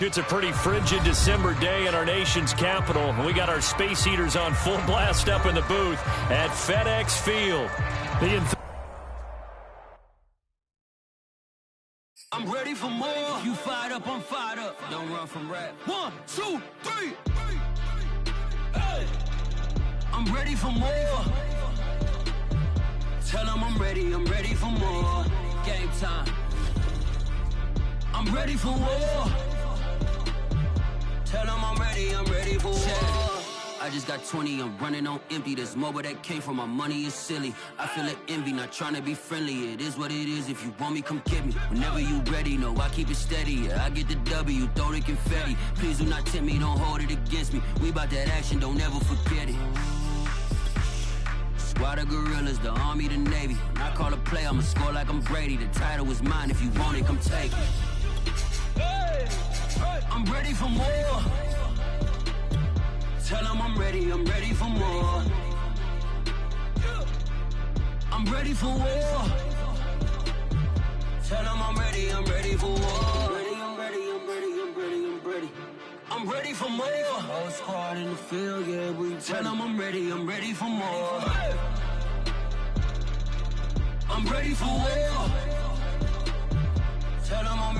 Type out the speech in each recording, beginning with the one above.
It's a pretty frigid December day in our nation's capital. We got our space heaters on full blast up in the booth at FedEx Field. I'm ready for more. You fired up, I'm fired up. Don't run from rap. 1, 2, 3. Hey. I'm ready for more. Tell them I'm ready for more. Game time. I'm ready for war. Tell them I'm ready for war. I just got 20, I'm running on empty. This mobile that came from my money is silly. I feel it envy, not trying to be friendly. It is what it is, if you want me, come get me. Whenever you ready, no, I keep it steady. Yeah, I get the W, throw the confetti. Please do not tempt me, don't hold it against me. We about that action, don't ever forget it. Squad of gorillas, the army, the navy. When I call a play, I'ma score like I'm Brady. The title is mine, if you want it, come take it. Hey, hey. I'm ready for more. Tell them I'm ready for more. I'm ready for war. Tell them I'm ready for war. I'm ready for more. Whole squad in the field, yeah, we tell them I'm ready for more. I'm ready for war. Tell them I'm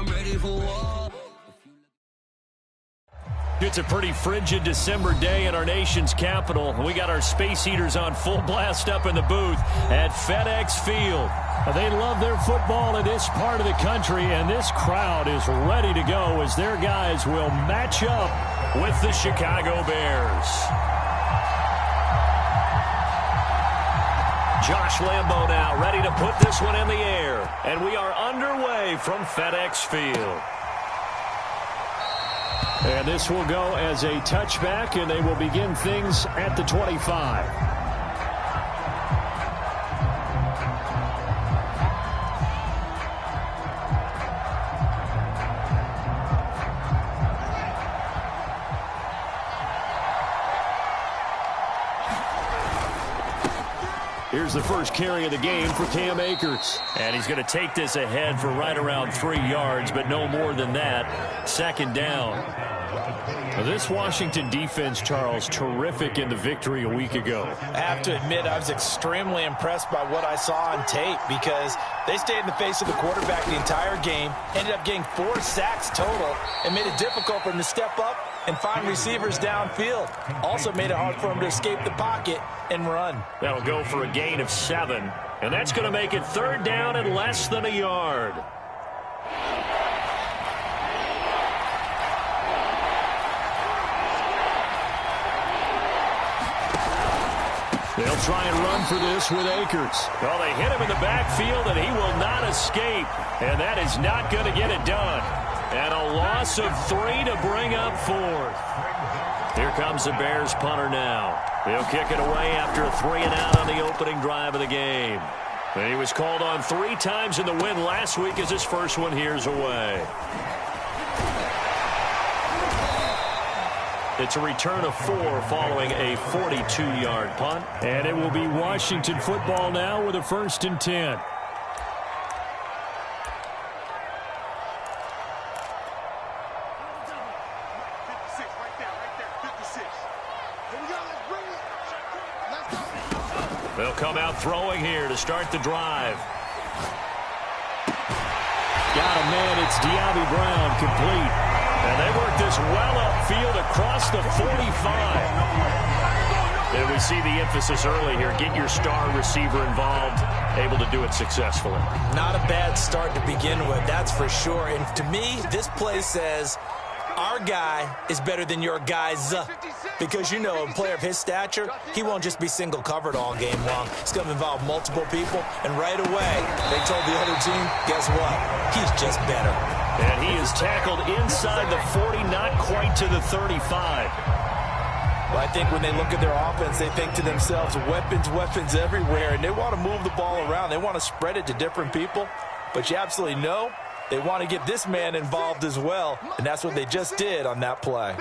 ready for war. It's a pretty frigid December day in our nation's capital. We got our space heaters on full blast up in the booth at FedEx Field. They love their football in this part of the country, and this crowd is ready to go as their guys will match up with the Chicago Bears. Josh Lambo now ready to put this one in the air, and we are underway from FedEx Field. And this will go as a touchback, and they will begin things at the 25. Here's the first carry of the game for Cam Akers. And he's going to take this ahead for right around 3 yards, but no more than that. Second down. Now this Washington defense, Charles, terrific in the victory a week ago. I have to admit, I was extremely impressed by what I saw on tape because they stayed in the face of the quarterback the entire game, ended up getting 4 sacks total, and made it difficult for him to step up and find receivers downfield. Also made it hard for him to escape the pocket and run. That'll go for a gain of 7, and that's going to make it third down and less than a yard. They'll try and run for this with Akers. Well, they hit him in the backfield, and he will not escape. And that is not going to get it done. And a loss of 3 to bring up 4th. Here comes the Bears punter now. They'll kick it away after a 3-and-out on the opening drive of the game. And he was called on 3 times in the win last week as his first one here's away. It's a return of 4 following a 42-yard punt. And it will be Washington football now with a 1st and 10. They'll come out throwing here to start the drive. Got a man, it's De'Ami Brown, complete. And they work this well upfield across the 45. And we see the emphasis early here. Get your star receiver involved, able to do it successfully. Not a bad start to begin with, that's for sure. And to me, this play says our guy is better than your guys. Because, you know, a player of his stature, he won't just be single covered all game long. It's going to involve multiple people. And right away, they told the other team, guess what? He's just better. And he is tackled inside the 40, not quite to the 35. Well, I think when they look at their offense, they think to themselves, weapons everywhere. And they want to move the ball around. They want to spread it to different people. But you absolutely know they want to get this man involved as well. And that's what they just did on that play.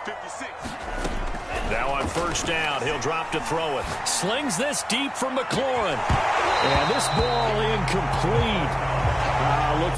56. Now on first down, he'll drop to throw it. Slings this deep from McLaurin. And this ball incomplete. Look.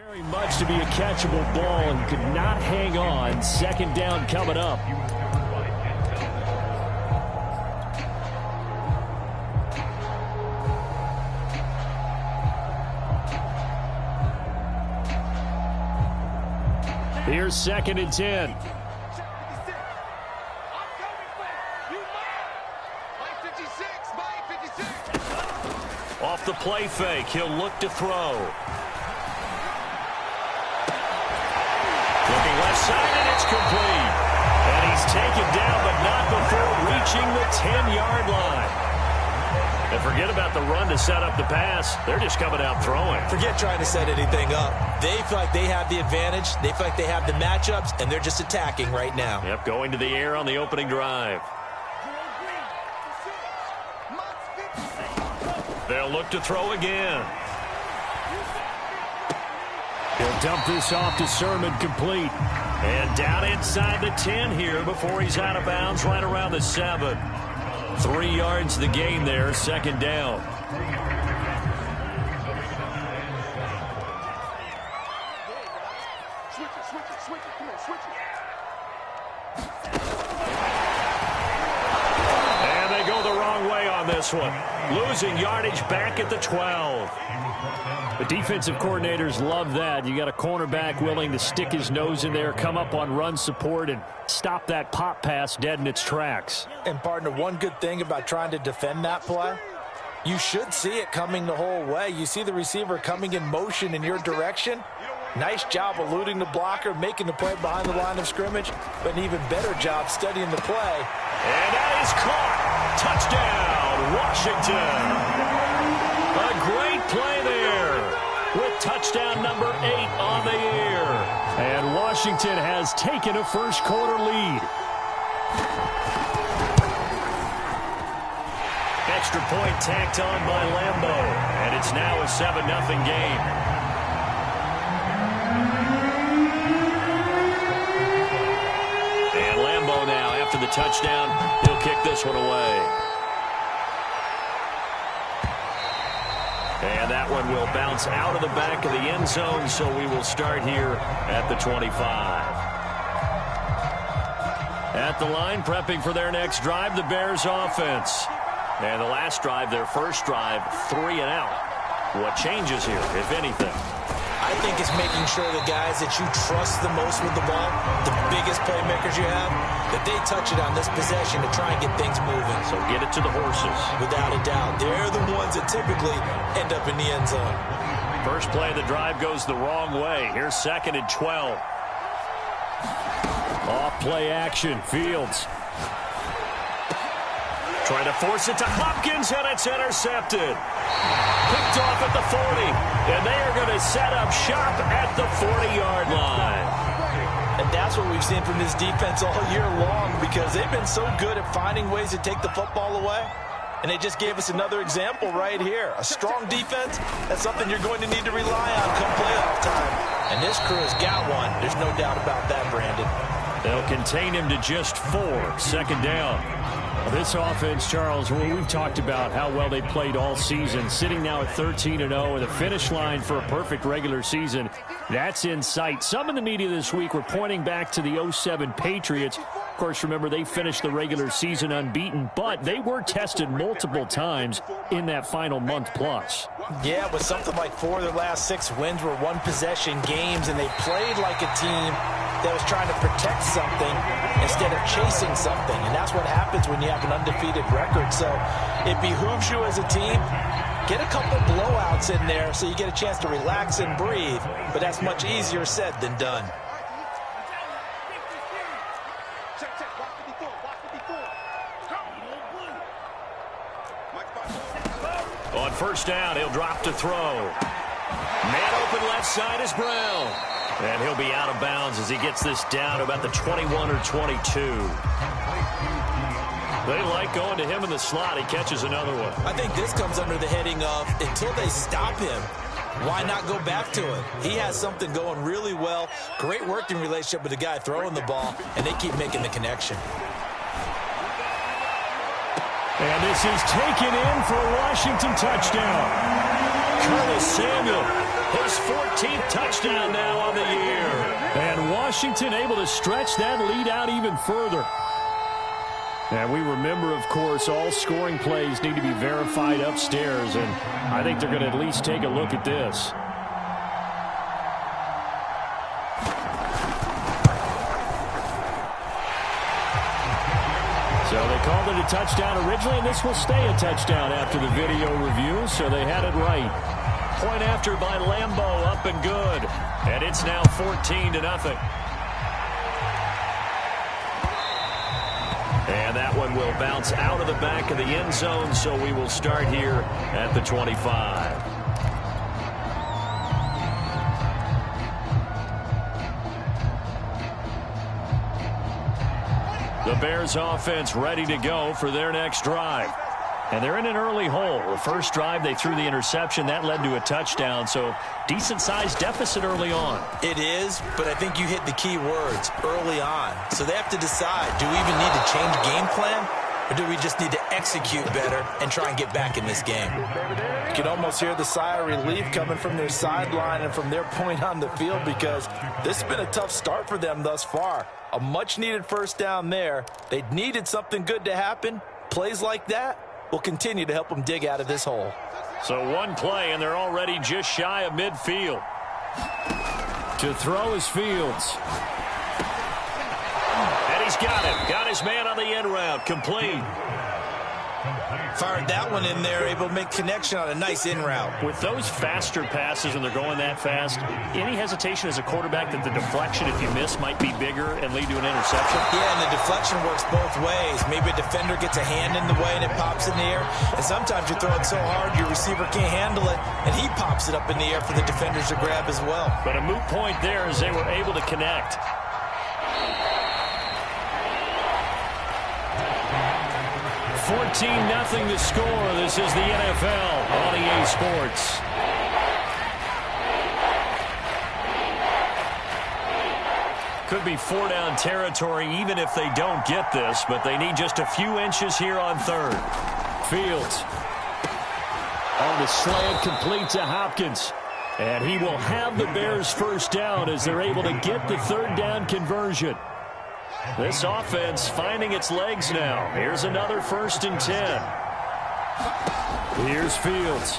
Very much to be a catchable ball and could not hang on. Second down coming up. Here's 2nd and 10. Off the play fake, he'll look to throw. Looking left side, and it's complete. And he's taken down, but not before reaching the 10-yard line. And forget about the run to set up the pass. They're just coming out throwing. Forget trying to set anything up. They feel like they have the advantage. They feel like they have the matchups, and they're just attacking right now. Yep, going to the air on the opening drive. They'll look to throw again. He'll dump this off to Sermon, complete. And down inside the 10 here before he's out of bounds, right around the 7. 3 yards the gain there, 2nd down. And they go the wrong way on this one. Losing yardage back at the 12. The defensive coordinators love that. You got a cornerback willing to stick his nose in there, come up on run support, and stop that pop pass dead in its tracks. And, partner, one good thing about trying to defend that play, you should see it coming the whole way. You see the receiver coming in motion in your direction. Nice job eluding the blocker, making the play behind the line of scrimmage, but an even better job studying the play. And that is caught. Touchdown, Washington. A great play there with touchdown number 8 on the year. And Washington has taken a first-quarter lead. Extra point tacked on by Lambo, and it's now a 7-0 game. And Lambo now, after the touchdown, he'll kick this one away. And that one will bounce out of the back of the end zone, so we will start here at the 25. At the line, prepping for their next drive, the Bears offense. And the last drive, their first drive, 3 and out. What changes here, if anything? I think it's making sure the guys that you trust the most with the ball, the biggest playmakers you have, that they touch it on this possession to try and get things moving. So get it to the horses. Without a doubt. They're the ones that typically end up in the end zone. First play of the drive goes the wrong way. Here's 2nd and 12. Off play action. Fields. Trying to force it to Hopkins, and it's intercepted. Picked off at the 40, and they are going to set up shop at the 40-yard line. And that's what we've seen from this defense all year long, because they've been so good at finding ways to take the football away. And they just gave us another example right here. A strong defense, that's something you're going to need to rely on come playoff time. And this crew has got one. There's no doubt about that, Brandon. They'll contain him to just 4, 2nd down. This offense, Charles, well, we've talked about how well they played all season, sitting now at 13-0 with a finish line for a perfect regular season. That's in sight. Some in the media this week were pointing back to the 07 Patriots. Of course, remember, they finished the regular season unbeaten, but they were tested multiple times in that final month plus. Yeah, but something like 4 of their last 6 wins were one-possession games, and they played like a team that was trying to protect something instead of chasing something. And that's what happens when you have an undefeated record. So it behooves you as a team, get a couple blowouts in there so you get a chance to relax and breathe. But that's much easier said than done. On first down, he'll drop to throw. Man open left side is Brown. And he'll be out of bounds as he gets this down to about the 21 or 22. They like going to him in the slot. He catches another one. I think this comes under the heading of until they stop him, why not go back to it? He has something going really well. Great working relationship with the guy throwing the ball, and they keep making the connection. And this is taken in for a Washington touchdown. Curtis Samuel His 14th touchdown now on the year. And Washington able to stretch that lead out even further. And we remember, of course, all scoring plays need to be verified upstairs, and I think they're going to at least take a look at this. So they called it a touchdown originally, and this will stay a touchdown after the video review, so they had it right. Point after by Lambeau, up and good. And it's now 14-0. And that one will bounce out of the back of the end zone, so we will start here at the 25. The Bears offense ready to go for their next drive. And they're in an early hole. The first drive, they threw the interception. That led to a touchdown, so decent-sized deficit early on. It is, but I think you hit the key words, early on. So they have to decide, do we even need to change game plan, or do we just need to execute better and try and get back in this game? You can almost hear the sigh of relief coming from their sideline and from their point on the field, because this has been a tough start for them thus far. A much-needed first down there. They needed something good to happen. Plays like that will continue to help them dig out of this hole. So one play, and they're already just shy of midfield. To throw is Fields. And he's got him. Got his man on the end route. Complete. Fired that one in there, able to make connection on a nice in route. With those faster passes and they're going that fast, any hesitation as a quarterback that the deflection, if you miss, might be bigger and lead to an interception? Yeah, and the deflection works both ways. Maybe a defender gets a hand in the way and it pops in the air. And sometimes you throw it so hard your receiver can't handle it, and he pops it up in the air for the defenders to grab as well. But a moot point there as they were able to connect. 14-0 the score. This is the NFL on EA Sports. Could be four-down territory even if they don't get this, but they need just a few inches here on third. Fields on the slant, complete to Hopkins. And he will have the Bears first down as they're able to get the third down conversion. This offense finding its legs now. Here's another 1st and 10. Here's Fields.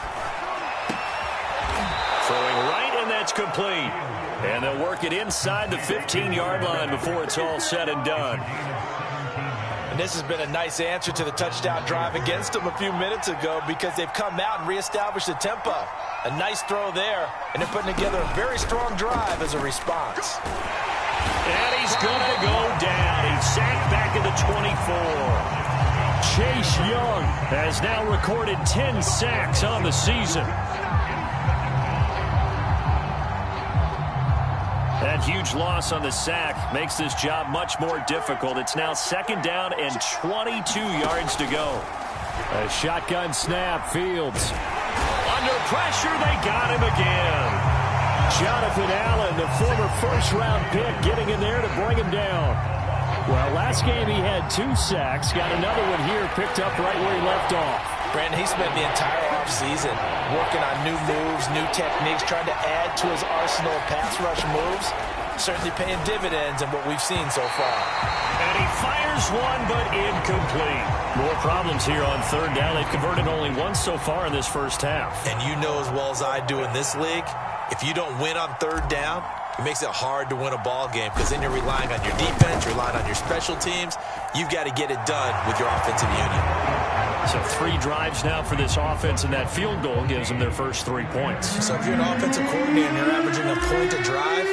Throwing right, and that's complete. And they'll work it inside the 15-yard line before it's all said and done. And this has been a nice answer to the touchdown drive against them a few minutes ago, because they've come out and reestablished the tempo. A nice throw there, and they're putting together a very strong drive as a response. And he's going to go down. He's sacked back at the 24. Chase Young has now recorded 10 sacks on the season. That huge loss on the sack makes this job much more difficult. It's now 2nd down and 22 yards to go. A shotgun snap, Fields. Under pressure, they got him again. Jonathan Allen, the former first-round pick, getting in there to bring him down. Well, last game he had 2 sacks. Got another one here, picked up right where he left off. Brandon, he spent the entire offseason working on new moves, new techniques, trying to add to his arsenal of pass rush moves. Certainly paying dividends in what we've seen so far. And he fires one, but incomplete. More problems here on third down. They've converted only once so far in this first half. And you know as well as I do in this league, if you don't win on third down, it makes it hard to win a ball game, because then you're relying on your defense, you're relying on your special teams. You've got to get it done with your offensive unit. So 3 drives now for this offense, and that field goal gives them their first 3 points. So if you're an offensive coordinator and you're averaging a point a drive,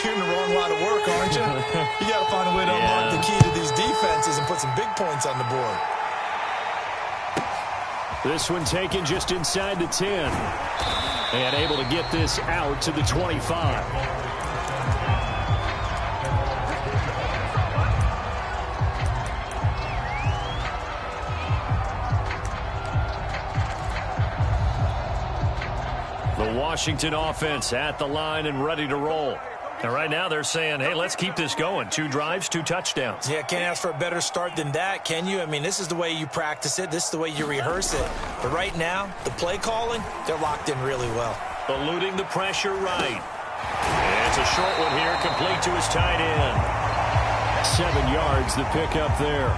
you're in the wrong line of work, aren't you? You got to find a way to unlock the key to these defenses and put some big points on the board. This one taken just inside the 10. And able to get this out to the 25. The Washington offense at the line and ready to roll. And right now they're saying, hey, let's keep this going. 2 drives, 2 touchdowns. Yeah, can't ask for a better start than that, can you? I mean, this is the way you practice it. This is the way you rehearse it. But right now, the play calling, they're locked in really well. eluding the pressure right. And it's a short one here, complete to his tight end. 7 yards, the pickup there.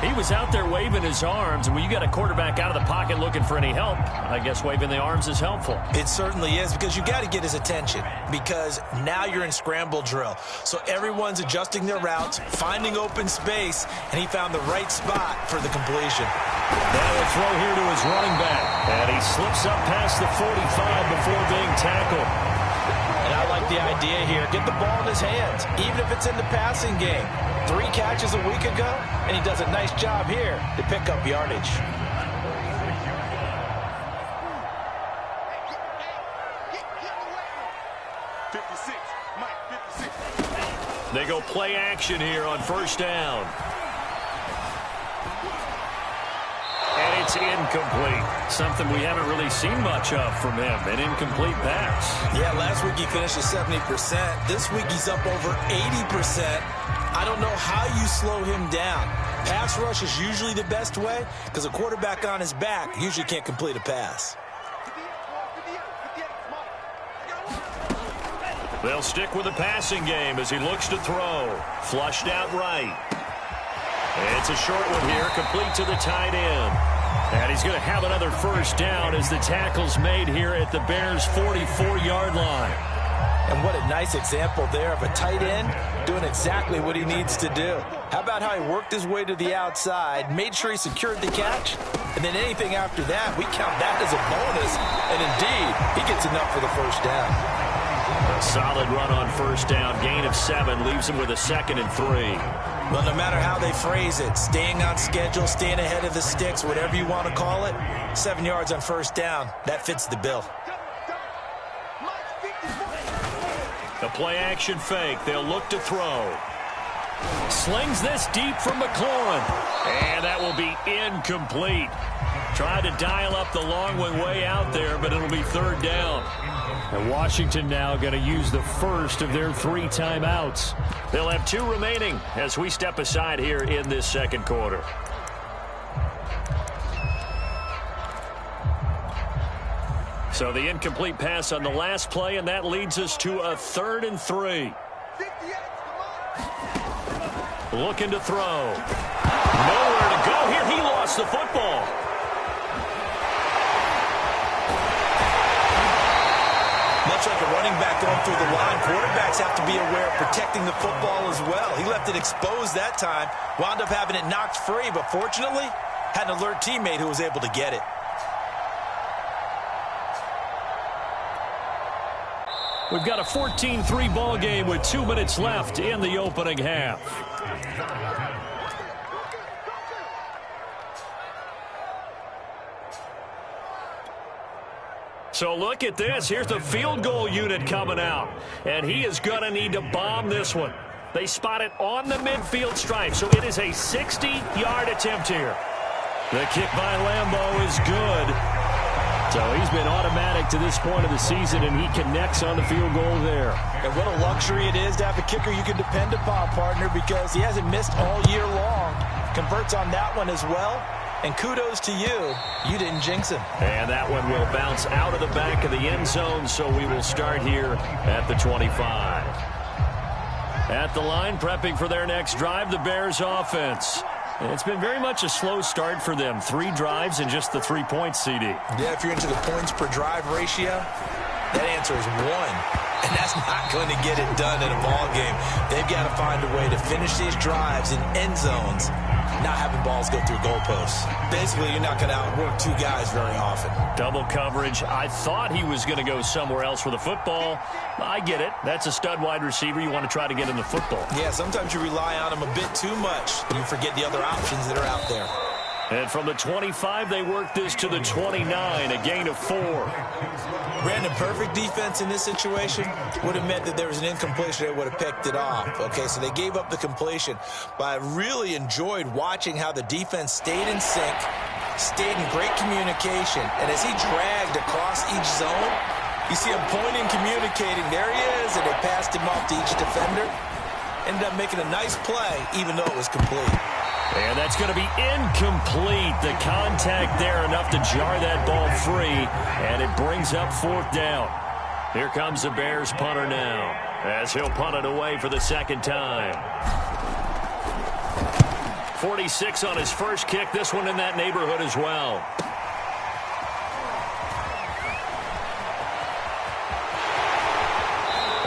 He was out there waving his arms, and when you got a quarterback out of the pocket looking for any help, I guess waving the arms is helpful. It certainly is, because you got to get his attention, because now you're in scramble drill. So everyone's adjusting their routes, finding open space, and he found the right spot for the completion. Now a throw here to his running back, and he slips up past the 45 before being tackled. And I like the idea here. Get the ball in his hands, even if it's in the passing game. 3 catches a week ago, and he does a nice job here to pick up yardage. They go play action here on first down. And it's incomplete. Something we haven't really seen much of from him, an incomplete pass. Yeah, last week he finished at 70%. This week he's up over 80%. I don't know how you slow him down. Pass rush is usually the best way, because a quarterback on his back usually can't complete a pass. They'll stick with the passing game as he looks to throw. Flushed out right. It's a short one here, complete to the tight end. And he's going to have another first down as the tackle's made here at the Bears' 44-yard line. And what a nice example there of a tight end doing exactly what he needs to do. How about how he worked his way to the outside, made sure he secured the catch, and then anything after that, we count that as a bonus. And indeed, he gets enough for the first down. A solid run on first down. Gain of 7 leaves him with a 2nd and 3. Well, no matter how they phrase it, staying on schedule, staying ahead of the sticks, whatever you want to call it, 7 yards on first down, that fits the bill. The play-action fake. They'll look to throw. Slings this deep from McLaurin. And that will be incomplete. Tried to dial up the long one way out there, but it'll be 3rd down. And Washington now going to use the first of their 3 timeouts. They'll have 2 remaining as we step aside here in this second quarter. So the incomplete pass on the last play, and that leads us to a 3rd and 3. Looking to throw. Nowhere to go here. He lost the football. Much like a running back going through the line, quarterbacks have to be aware of protecting the football as well. He left it exposed that time, wound up having it knocked free, but fortunately, had an alert teammate who was able to get it. We've got a 14-3 ball game with 2 minutes left in the opening half. So look at this. Here's the field goal unit coming out. And he is going to need to bomb this one. They spot it on the midfield stripe. So it is a 60-yard attempt here. The kick by Lambeau is good. So he's been automatic to this point of the season, and he connects on the field goal there. And what a luxury it is to have a kicker you can depend upon, partner, because he hasn't missed all year long. Converts on that one as well. And kudos to you. You didn't jinx him. And that one will bounce out of the back of the end zone, so we will start here at the 25. At the line, prepping for their next drive, the Bears offense. And it's been very much a slow start for them. 3 drives and just the 3 points, CD. Yeah, if you're into the points per drive ratio, that answer is 1. And that's not going to get it done in a ball game. They've got to find a way to finish these drives in end zones, not having balls go through goalposts. Basically, you're not going to outwork 2 guys very often. Double coverage. I thought he was going to go somewhere else with the football. I get it. That's a stud wide receiver. You want to try to get in the football. Yeah, sometimes you rely on him a bit too much. You forget the other options that are out there. And from the 25, they work this to the 29, a gain of 4. Brandon, perfect defense in this situation would have meant that there was an incompletion. They would have picked it off. Okay, so they gave up the completion. But I really enjoyed watching how the defense stayed in sync, stayed in great communication. And as he dragged across each zone, you see him pointing, communicating. There he is, and they passed him off to each defender. Ended up making a nice play, even though it was complete. And that's going to be incomplete. The contact there enough to jar that ball free, and it brings up 4th down. Here comes the Bears punter now, as he'll punt it away for the 2nd time. 46 on his first kick. This one in that neighborhood as well.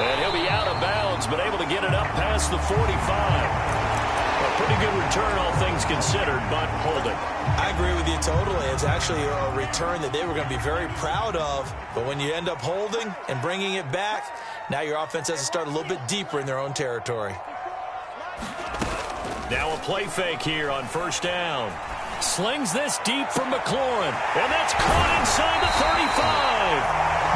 And he'll be out of bounds, but able to get it up past the 45. A pretty good return, all things considered, but holding. I agree with you totally. It's actually a return that they were going to be very proud of. But when you end up holding and bringing it back, now your offense has to start a little bit deeper in their own territory. Now a play fake here on 1st down. Slings this deep from McLaurin. And that's caught inside the 35.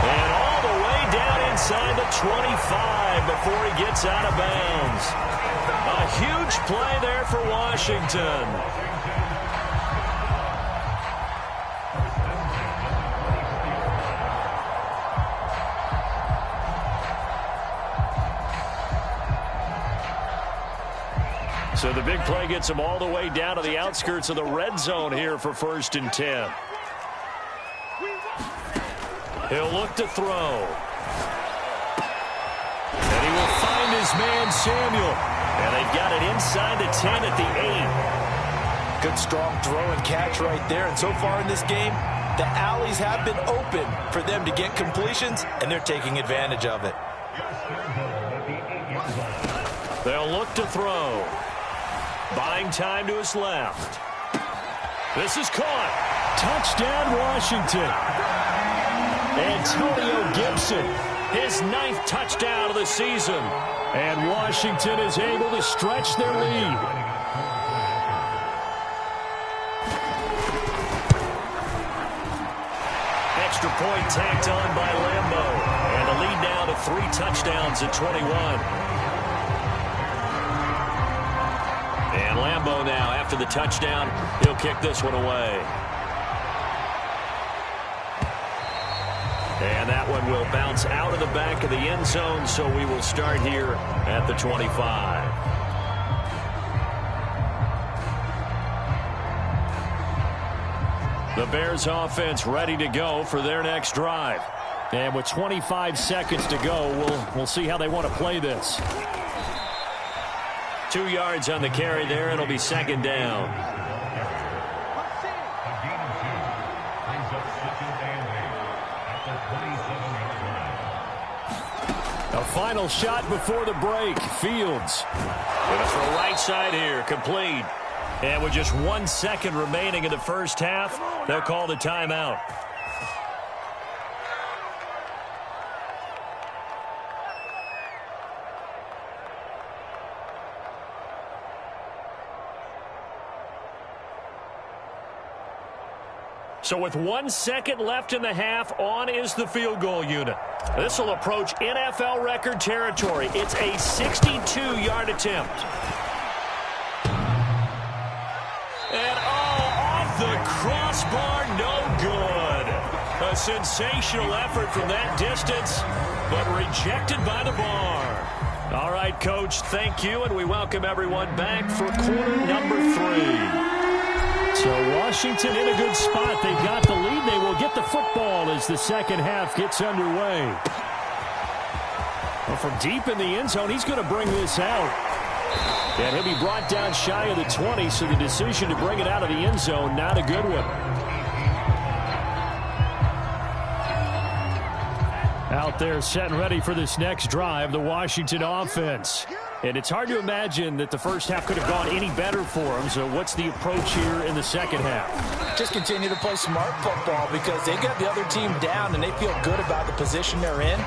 And all the way down inside the 25 before he gets out of bounds. A huge play there for Washington. So the big play gets him all the way down to the outskirts of the red zone here for 1st and 10. He'll look to throw. And he will find his man Samuel. And they've got it inside the 10 at the 8. Good strong throw and catch right there. And so far in this game, the alleys have been open for them to get completions, and they're taking advantage of it. They'll look to throw. Buying time to his left. This is caught. Touchdown, Washington. Antonio Gibson, his 9th touchdown of the season. And Washington is able to stretch their lead. Extra point tacked on by Lambo. And the lead now to 3 touchdowns at 21. And Lambo now, after the touchdown, he'll kick this one away. And that one will bounce out of the back of the end zone, so we will start here at the 25. The Bears offense ready to go for their next drive. And with 25 seconds to go, we'll see how they want to play this. 2 yards on the carry there. It'll be 2nd down. A final shot before the break. Fields. Gonna throw right side here. Complete. And with just 1 second remaining in the first half, they'll call the timeout. So with 1 second left in the half, on is the field goal unit. This will approach NFL record territory. It's a 62-yard attempt. And off the crossbar, no good. A sensational effort from that distance, but rejected by the bar. All right, Coach, thank you, and we welcome everyone back for quarter number 3. So Washington in a good spot. They've got the lead. They will get the football as the second half gets underway. Well, from deep in the end zone, he's going to bring this out. And he'll be brought down shy of the 20, so the decision to bring it out of the end zone, not a good one. Out there set and ready for this next drive, the Washington offense. And it's hard to imagine that the first half could have gone any better for them. So what's the approach here in the second half? Just continue to play smart football because they got the other team down and they feel good about the position they're in.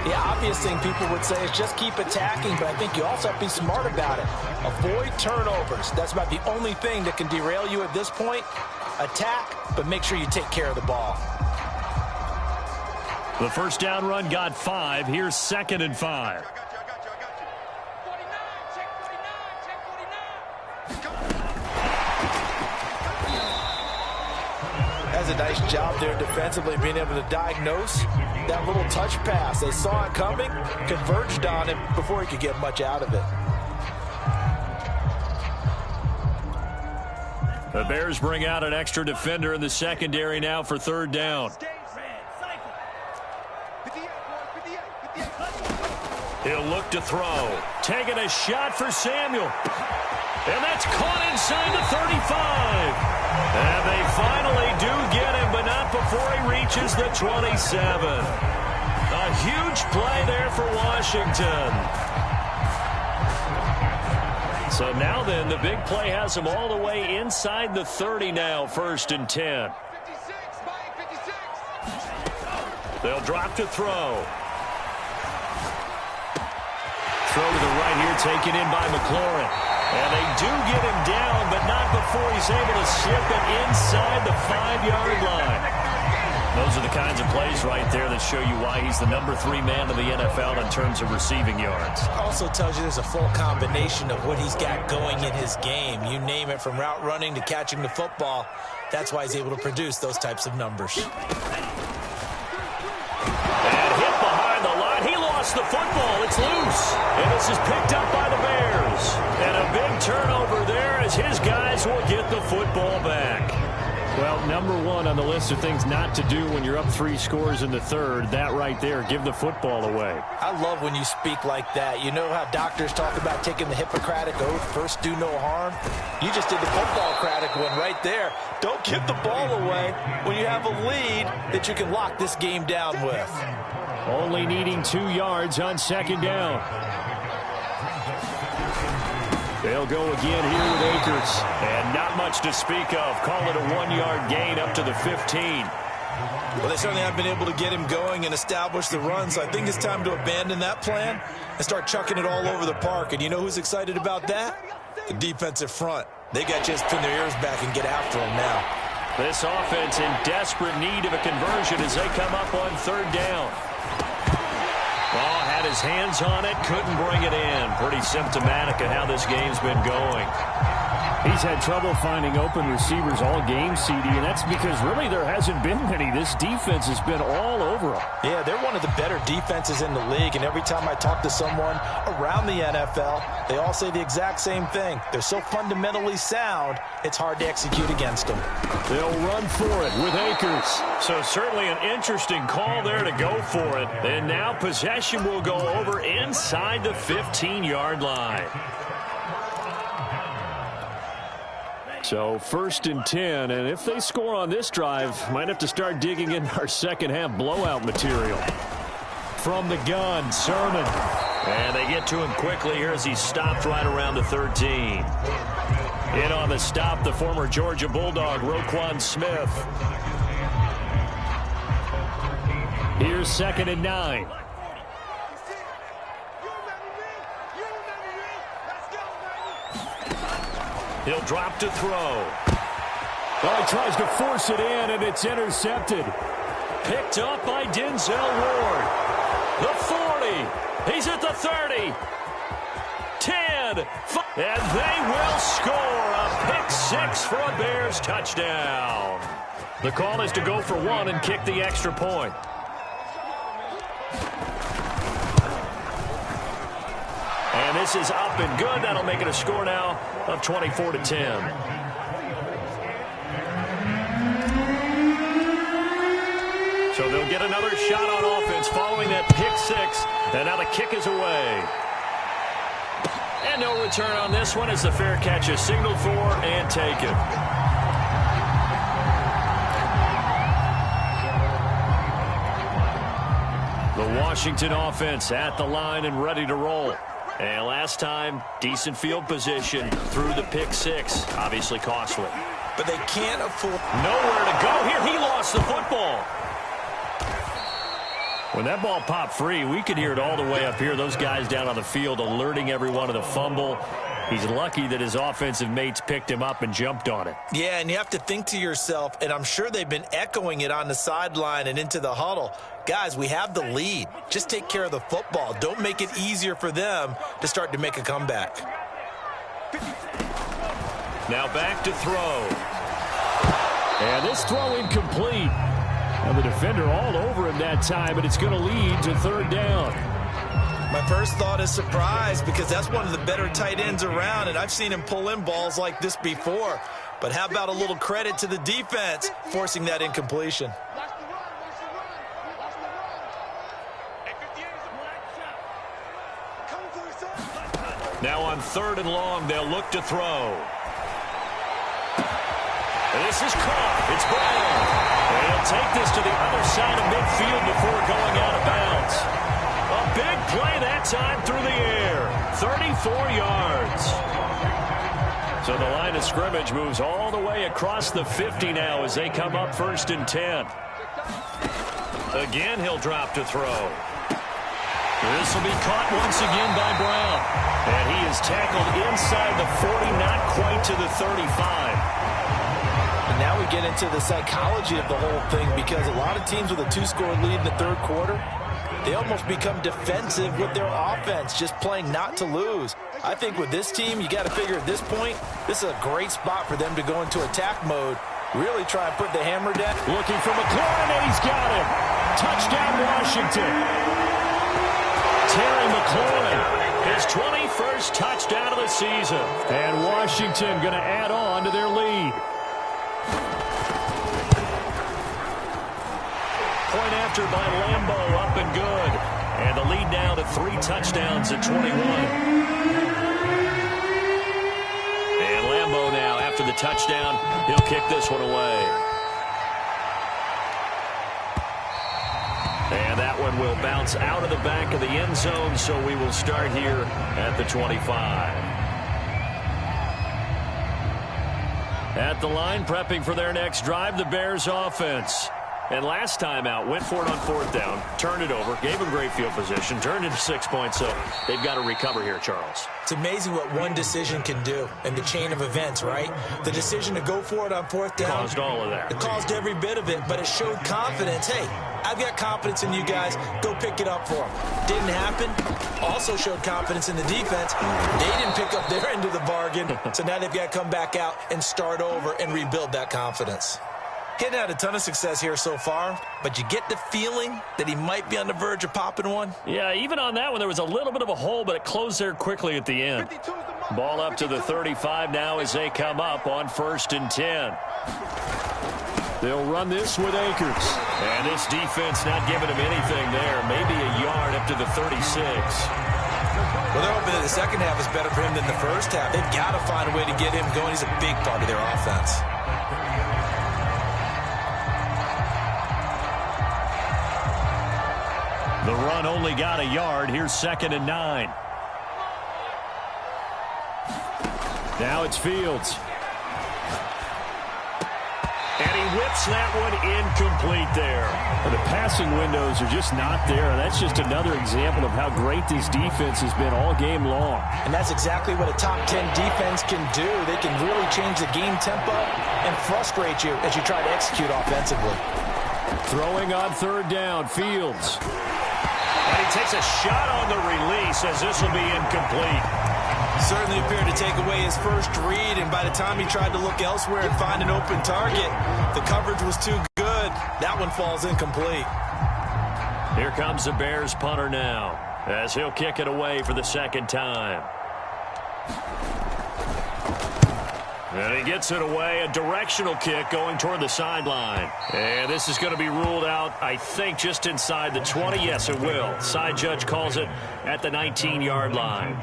The obvious thing people would say is just keep attacking, but I think you also have to be smart about it. Avoid turnovers. That's about the only thing that can derail you at this point. Attack, but make sure you take care of the ball. The first down run got 5. Here's 2nd and 5. Has a nice job there defensively being able to diagnose that little touch pass. They saw it coming, converged on it before he could get much out of it. The Bears bring out an extra defender in the secondary now for third down. He'll look to throw. Taking a shot for Samuel. And that's caught inside the 35. And they finally do get him, but not before he reaches the 27. A huge play there for Washington. So now then, the big play has him all the way inside the 30 now, 1st and 10. They'll drop to throw. Throw to the right here, taken in by McLaurin. And they do get him down, but not before he's able to slip it inside the 5-yard line. Those are the kinds of plays right there that show you why he's the number 3 man in the NFL in terms of receiving yards. Also tells you there's a full combination of what he's got going in his game. You name it, from route running to catching the football. That's why he's able to produce those types of numbers. And hit behind the line. He lost the football. It's loose. And this is picked up by the Bears. And a big turnover there as his guys will get the football back. Well, number 1 on the list of things not to do when you're up 3 scores in the 3rd. That right there, give the football away. I love when you speak like that. You know how doctors talk about taking the Hippocratic Oath, first do no harm? You just did the football-cratic one right there. Don't give the ball away when you have a lead that you can lock this game down with. Only needing 2 yards on 2nd down. They'll go again here with Akers. And not much to speak of. Call it a 1-yard gain up to the 15. Well, they certainly haven't been able to get him going and establish the run, so I think it's time to abandon that plan and start chucking it all over the park. And you know who's excited about that? The defensive front. They got just pin their ears back and get after him now. This offense in desperate need of a conversion as they come up on 3rd down. Oh, had his hands on it, couldn't bring it in. Pretty symptomatic of how this game's been going. He's had trouble finding open receivers all game, CD, and that's because really there hasn't been many. This defense has been all over him. Yeah, they're one of the better defenses in the league, and every time I talk to someone around the NFL, they all say the exact same thing. They're so fundamentally sound, it's hard to execute against them. They'll run for it with Akers. So certainly an interesting call there to go for it. And now possession will go over inside the 15-yard line. So 1st and 10, and if they score on this drive, might have to start digging in our second-half blowout material. From the gun, Sermon. And they get to him quickly here as he's stopped right around the 13. In on the stop, the former Georgia Bulldog, Roquan Smith. Here's 2nd and 9. He'll drop to throw. Well, he tries to force it in, and it's intercepted. Picked up by Denzel Ward. The 40. He's at the 30. 10. And they will score a pick-6 for a Bears touchdown. The call is to go for 1 and kick the extra point. And this is up and good. That'll make it a score now of 24-10. So they'll get another shot on offense following that pick-6. And now the kick is away. And no return on this one as the fair catch is signaled for and taken. The Washington offense at the line and ready to roll. And last time, decent field position through the pick-6. Obviously costly. But they can't afford... Nowhere to go here. He lost the football. When that ball popped free, we could hear it all the way up here. Those guys down on the field alerting everyone of the fumble. He's lucky that his offensive mates picked him up and jumped on it. Yeah, and you have to think to yourself, and I'm sure they've been echoing it on the sideline and into the huddle. Guys, we have the lead. Just take care of the football. Don't make it easier for them to start to make a comeback. Now back to throw. And this throw incomplete. Now the defender all over him that time, but it's going to lead to 3rd down. My first thought is surprise because that's one of the better tight ends around, and I've seen him pull in balls like this before. But how about a little credit to the defense forcing that incompletion? Now on 3rd and long, they'll look to throw. This is caught. It's Brown. And he'll take this to the other side of midfield before going out of bounds. A big play that time through the air. 34 yards. So the line of scrimmage moves all the way across the 50 now as they come up 1st and 10. Again, he'll drop to throw. This will be caught once again by Brown. And he is tackled inside the 40, not quite to the 35. And now we get into the psychology of the whole thing, because a lot of teams with a 2-score lead in the 3rd quarter, they almost become defensive with their offense, just playing not to lose. I think with this team, you got to figure at this point, this is a great spot for them to go into attack mode, really try and put the hammer down. Looking for McLaurin, and he's got him. Touchdown, Washington. Terry McLaurin, his 21st touchdown of the season. And Washington going to add on to their lead. Point after by Lambeau, up and good. And the lead now to 3 touchdowns at 21. And Lambeau now, after the touchdown, he'll kick this one away. And that one will bounce out of the back of the end zone, so we will start here at the 25. At the line, prepping for their next drive, the Bears offense. And last time out, went for it on 4th down, turned it over, gave them great field position, turned into 6 points, so they've got to recover here, Charles. It's amazing what one decision can do in the chain of events, right? The decision to go for it on 4th down. Caused all of that. It caused every bit of it, but it showed confidence. Hey, I've got confidence in you guys. Go pick it up for them. Didn't happen. Also showed confidence in the defense. They didn't pick up their end of the bargain, so now they've got to come back out and start over and rebuild that confidence. Getting had a ton of success here so far, but you get the feeling that he might be on the verge of popping one. Yeah, even on that one, there was a little bit of a hole, but it closed there quickly at the end. Ball up to the 35 now as they come up on 1st and 10. They'll run this with Akers. And this defense not giving him anything there. Maybe a yard up to the 36. Well, they're hoping that the second half is better for him than the first half. They've got to find a way to get him going. He's a big part of their offense. The run only got a yard. Here's 2nd and 9. Now it's Fields. And he whips that one incomplete there. The passing windows are just not there. That's just another example of how great this defense has been all game long. And that's exactly what a top 10 defense can do. They can really change the game tempo and frustrate you as you try to execute offensively. Throwing on 3rd down, Fields. And he takes a shot on the release as this will be incomplete. Certainly appeared to take away his first read, and by the time he tried to look elsewhere and find an open target, the coverage was too good. That one falls incomplete. Here comes the Bears punter now, as he'll kick it away for the 2nd time. And he gets it away, a directional kick going toward the sideline. And this is going to be ruled out, I think, just inside the 20. Yes, it will. Side judge calls it at the 19-yard line.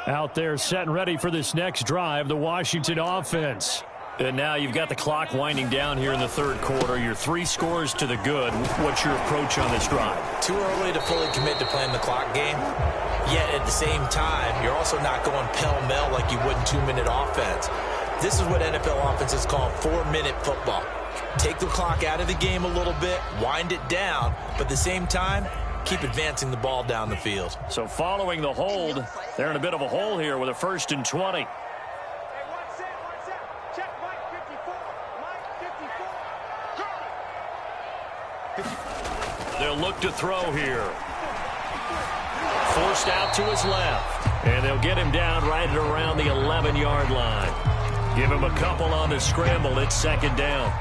Out there set and ready for this next drive, the Washington offense. And now you've got the clock winding down here in the 3rd quarter. Your 3 scores to the good. What's your approach on this drive? Too early to fully commit to playing the clock game. Yet at the same time, you're also not going pell-mell like you would in 2-minute offense. This is what NFL offenses call 4-minute football. Take the clock out of the game a little bit, wind it down, but at the same time, keep advancing the ball down the field. So following the hold, they're in a bit of a hole here with a 1st and 20. They'll look to throw here. Forced out to his left. And they'll get him down right at around the 11-yard line. Give him a couple on the scramble. It's 2nd down.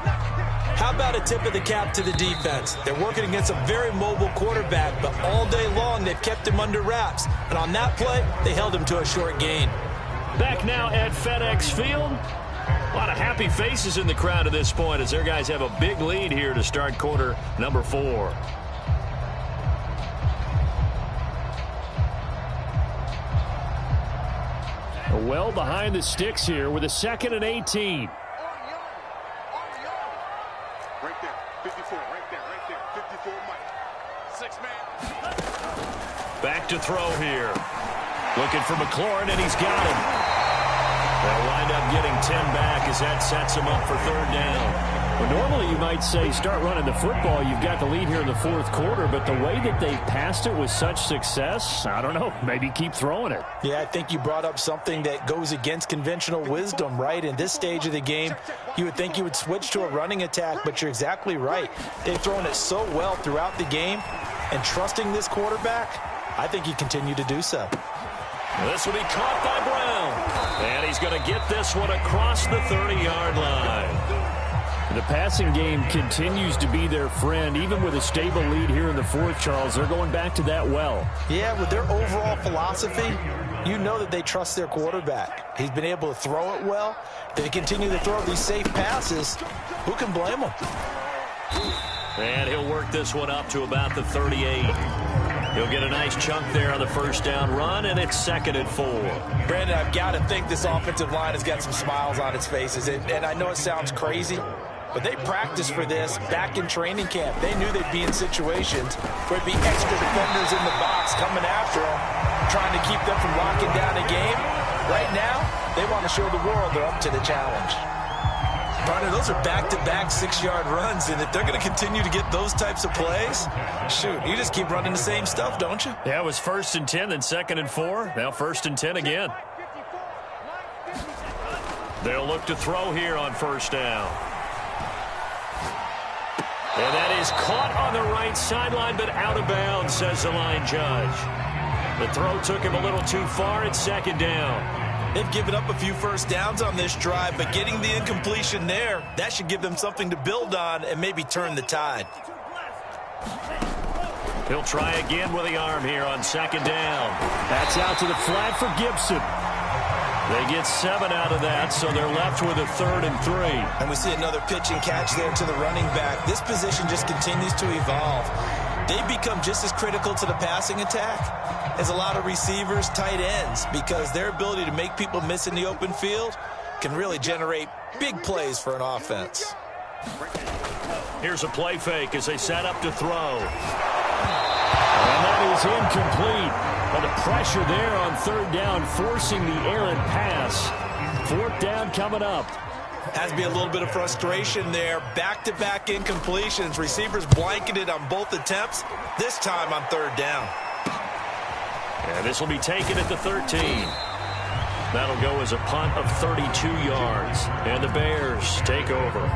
How about a tip of the cap to the defense? They're working against a very mobile quarterback, but all day long they've kept him under wraps. And on that play, they held him to a short gain. Back now at FedEx Field. A lot of happy faces in the crowd at this point as their guys have a big lead here to start quarter number 4. Well behind the sticks here with a 2nd and 18. Right there, 54, right there, 54, Mike. 6-man. Back to throw here. Looking for McLaurin, and he's got him. They'll wind up getting 10 back as that sets them up for 3rd down. Well, normally you might say start running the football. You've got the lead here in the 4th quarter, but the way that they've passed it with such success, I don't know, maybe keep throwing it. Yeah, I think you brought up something that goes against conventional wisdom, right? In this stage of the game, you would think you would switch to a running attack, but you're exactly right. They've thrown it so well throughout the game, and trusting this quarterback, I think you continue to do so. This will be caught by Brown. And he's going to get this one across the 30-yard line. The passing game continues to be their friend. Even with a stable lead here in the 4th, Charles, they're going back to that well. Yeah, with their overall philosophy, you know that they trust their quarterback. He's been able to throw it well. They continue to throw these safe passes. Who can blame them? And he'll work this one up to about the 38. He'll get a nice chunk there on the 1st down run, and it's 2nd and 4. Brandon, I've got to think this offensive line has got some smiles on its faces. And I know it sounds crazy, but they practiced for this back in training camp. They knew they'd be in situations where it'd be extra defenders in the box coming after them, trying to keep them from locking down a game. Right now, they want to show the world they're up to the challenge. Partner, those are back-to-back 6-yard runs, and if they're going to continue to get those types of plays, shoot, you just keep running the same stuff, don't you? Yeah, it was 1st and 10, then 2nd and 4. Now 1st and 10 again. They'll look to throw here on 1st down. And that is caught on the right sideline, but out of bounds, says the line judge. The throw took him a little too far. It's 2nd down. They've given up a few 1st downs on this drive, but getting the incompletion there, that should give them something to build on and maybe turn the tide. He'll try again with the arm here on 2nd down. That's out to the flat for Gibson. They get 7 out of that, so they're left with a 3rd and 3. And we see another pitch and catch there to the running back. This position just continues to evolve. They've become just as critical to the passing attack as a lot of receivers, tight ends, because their ability to make people miss in the open field can really generate big plays for an offense. Here's a play fake as they set up to throw. And that is incomplete. But the pressure there on 3rd down, forcing the errant pass. 4th down coming up. Has to be a little bit of frustration there. Back-to-back incompletions. Receivers blanketed on both attempts, this time on 3rd down. And this will be taken at the 13. That'll go as a punt of 32 yards. And the Bears take over.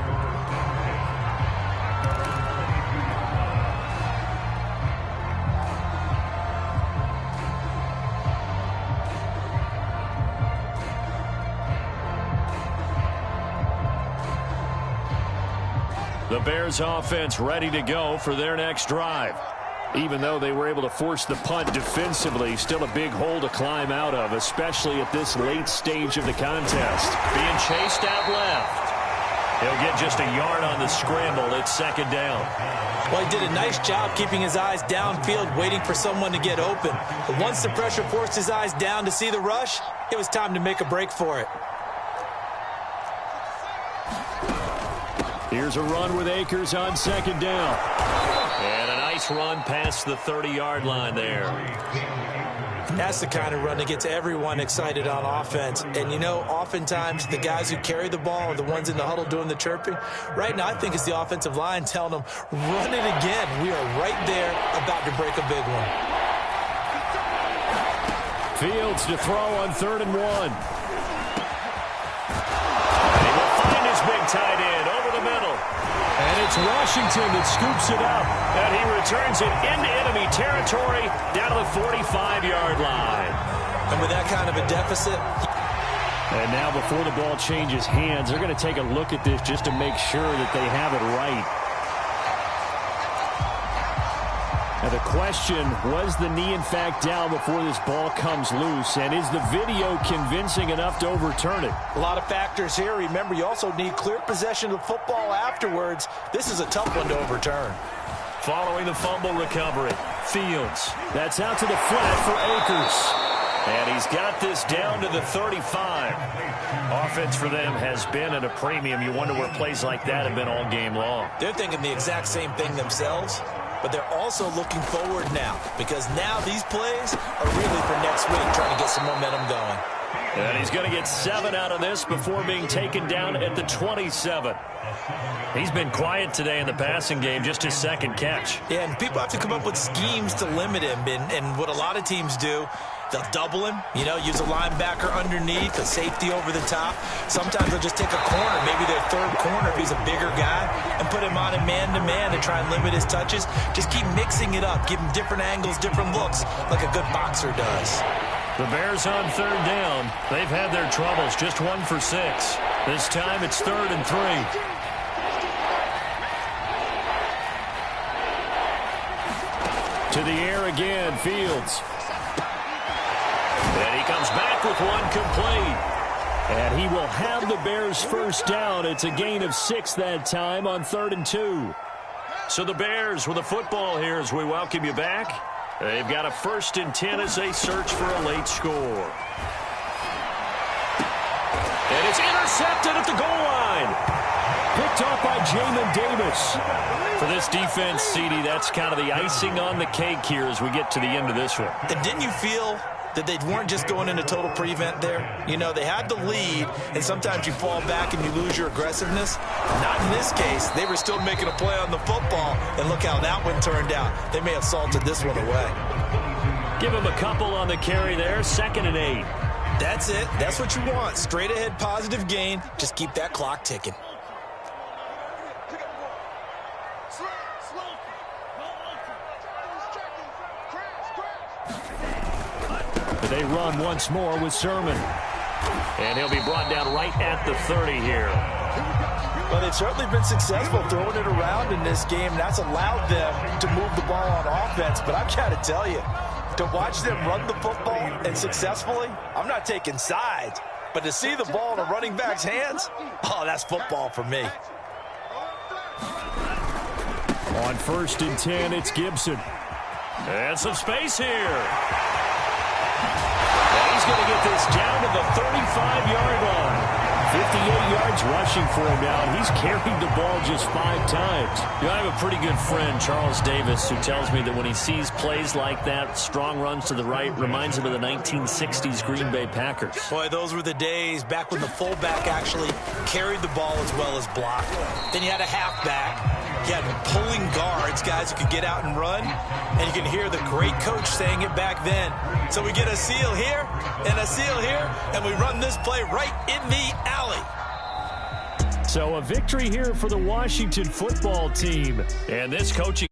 The Bears offense ready to go for their next drive. Even though they were able to force the punt defensively, still a big hole to climb out of, especially at this late stage of the contest. Being chased out left. He'll get just a yard on the scramble. It's 2nd down. Well, he did a nice job keeping his eyes downfield, waiting for someone to get open. But once the pressure forced his eyes down to see the rush, it was time to make a break for it. Here's a run with Akers on 2nd down. And a nice run past the 30-yard line there. That's the kind of run that gets everyone excited on offense. And, you know, oftentimes the guys who carry the ball are the ones in the huddle doing the chirping. Right now, I think it's the offensive line telling them, run it again. We are right there about to break a big one. Fields to throw on 3rd and 1. And he will find his big tight end over the middle. And it's Washington that scoops it up. And he returns it into enemy territory down to the 45-yard line. And with that kind of a deficit, And now before the ball changes hands, they're going to take a look at this just to make sure that they have it right. Now the question, was the knee in fact down before this ball comes loose? And is the video convincing enough to overturn it? A lot of factors here. Remember, you also need clear possession of the football afterwards. This is a tough one to overturn. Following the fumble recovery, Fields. That's out to the flat for Akers. And he's got this down to the 35. Offense for them has been at a premium. You wonder where plays like that have been all game long. They're thinking the exact same thing themselves, but they're also looking forward now, because now these plays are really for next week, trying to get some momentum going. And he's going to get 7 out of this before being taken down at the 27. He's been quiet today in the passing game, just his second catch. Yeah, and people have to come up with schemes to limit him, and what a lot of teams do, they'll double him, use a linebacker underneath, a safety over the top. Sometimes they'll just take a corner, maybe their third corner if he's a bigger guy, and put him on a man-to-man to try and limit his touches. Just keep mixing it up, give him different angles, different looks, like a good boxer does. The Bears on third down. They've had their troubles, just 1 for 6. This time it's 3rd and 3. To the air again, Fields. And he comes back with one complete. And he will have the Bears first down. It's a gain of 6 that time on 3rd and 2. So the Bears with a football here as we welcome you back. They've got a 1st and 10 as they search for a late score. And it's intercepted at the goal line. Picked off by Jamin Davis. For this defense, CD, that's kind of the icing on the cake here as we get to the end of this one. And didn't you feel that they weren't just going into total prevent there? They had the lead, and sometimes you fall back and you lose your aggressiveness. Not in this case. They were still making a play on the football, and look how that one turned out. They may have salted this one away. Give him a couple on the carry there, 2nd and 8. That's it. That's what you want. Straight ahead positive gain. Just keep that clock ticking. They run once more with Sermon. And he'll be brought down right at the 30 here. Well, they've certainly been successful throwing it around in this game. That's allowed them to move the ball on offense. But I've got to tell you, to watch them run the football and successfully, I'm not taking sides. But to see the ball in a running back's hands, that's football for me. On 1st and 10, it's Gibson. And some space here. He's going to get this down to the 35-yard line. 58 yards rushing for him now. He's carried the ball just 5 times. I have a pretty good friend, Charles Davis, who tells me that when he sees plays like that, strong runs to the right, reminds him of the 1960s Green Bay Packers. Boy, those were the days back when the fullback actually carried the ball as well as blocked. Then you had a halfback. You had pulling guards, guys who could get out and run. And you can hear the great coach saying it back then. So we get a seal here and a seal here, and we run this play right in the alley. So a victory here for the Washington football team. And this coaching